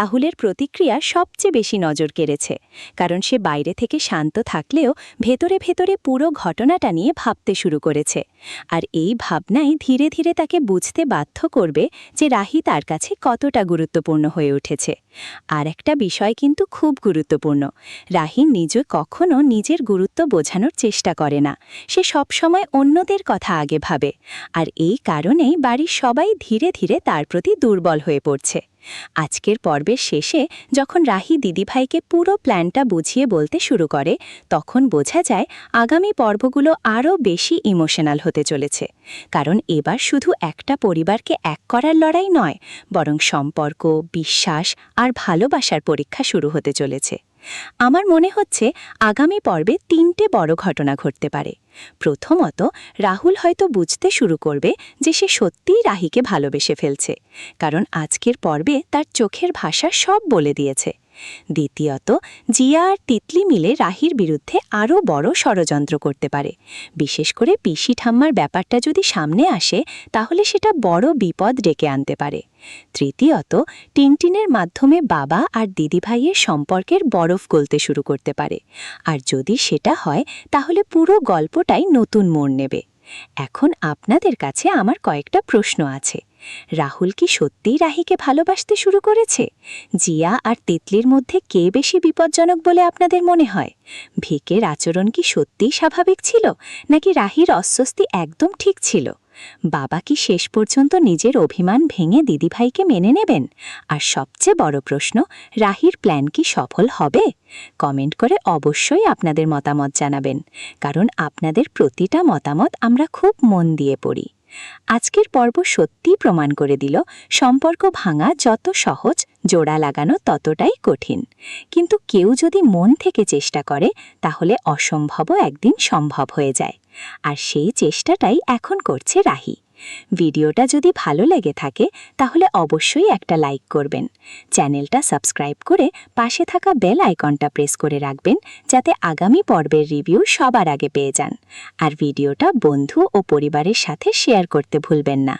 রাহুলের প্রতিক্রিয়া সবচেয়ে বেশি নজর কেড়েছে, কারণ সে বাইরে থেকে শান্ত থাকলেও ভেতরে ভেতরে পুরো ঘটনাটা নিয়ে ভাবতে শুরু করেছে। আর এই ভাবনাই ধীরে ধীরে তাকে বুঝতে বাধ্য করবে যে রাহি তার কাছে কতটা গুরুত্বপূর্ণ হয়ে উঠেছে। আর একটা বিষয় কিন্তু খুব গুরুত্বপূর্ণ, রাহি নিজে কখনো নিজের গুরুত্ব বোঝানোর চেষ্টা করে না। সে সবসময় অন্যদের কথা আগে ভাবে, আর এই কারণেই বাড়ির সবাই ধীরে ধীরে তার প্রতি দুর্বল হয়ে পড়ছে। আজকের পর্বের শেষে যখন রাহি দিদিভাইকে পুরো প্ল্যানটা বুঝিয়ে বলতে শুরু করে, তখন বোঝা যায় আগামী পর্বগুলো আরও বেশি ইমোশনাল হতে চলেছে। কারণ এবার শুধু একটা পরিবারকে এক করার লড়াই নয়, বরং সম্পর্ক, বিশ্বাস আর ভালোবাসার পরীক্ষা শুরু হতে চলেছে। আমার মনে হচ্ছে আগামী পর্বে 3টে বড় ঘটনা ঘটতে পারে। প্রথমত, রাহুল হয়তো বুঝতে শুরু করবে যে সে সত্যিই রাহিকে ভালোবেসে ফেলছে, কারণ আজকের পর্বে তার চোখের ভাষা সব বলে দিয়েছে। দ্বিতীয়ত, জিয়া আর তিতলি মিলে রাহির বিরুদ্ধে আরও বড় ষড়যন্ত্র করতে পারে। বিশেষ করে পিসি ঠাম্মার ব্যাপারটা যদি সামনে আসে, তাহলে সেটা বড় বিপদ ডেকে আনতে পারে। তৃতীয়ত, টিনটিনের মাধ্যমে বাবা আর দিদিভাইয়ের সম্পর্কের বরফ গলতে শুরু করতে পারে। আর যদি সেটা হয়, তাহলে পুরো গল্পটাই নতুন মোড় নেবে। এখন আপনাদের কাছে আমার কয়েকটা প্রশ্ন আছে। রাহুল কি সত্যিই রাহিকে ভালোবাসতে শুরু করেছে? জিয়া আর তিতলির মধ্যে কে বেশি বিপজ্জনক বলে আপনাদের মনে হয়? ভিকের আচরণ কি সত্যিই স্বাভাবিক ছিল, নাকি রাহির অস্বস্তি একদম ঠিক ছিল? বাবা কি শেষ পর্যন্ত নিজের অভিমান ভেঙে দিদিভাইকে মেনে নেবেন? আর সবচেয়ে বড় প্রশ্ন, রাহির প্ল্যান কি সফল হবে? কমেন্ট করে অবশ্যই আপনাদের মতামত জানাবেন, কারণ আপনাদের প্রতিটা মতামত আমরা খুব মন দিয়ে পড়ি। আজকের পর্ব সত্যিই প্রমাণ করে দিল, সম্পর্ক ভাঙা যত সহজ, জোড়া লাগানো ততটাই কঠিন। কিন্তু কেউ যদি মন থেকে চেষ্টা করে, তাহলে অসম্ভবও একদিন সম্ভব হয়ে যায়। আর সেই চেষ্টাটাই এখন করছে রাহি। ভিডিওটা যদি ভালো লেগে থাকে, তাহলে অবশ্যই একটা লাইক করবেন। চ্যানেলটা সাবস্ক্রাইব করে পাশে থাকা বেল আইকনটা প্রেস করে রাখবেন, যাতে আগামী পর্বের রিভিউ সবার আগে পেয়ে যান। আর ভিডিওটা বন্ধু ও পরিবারের সাথে শেয়ার করতে ভুলবেন না।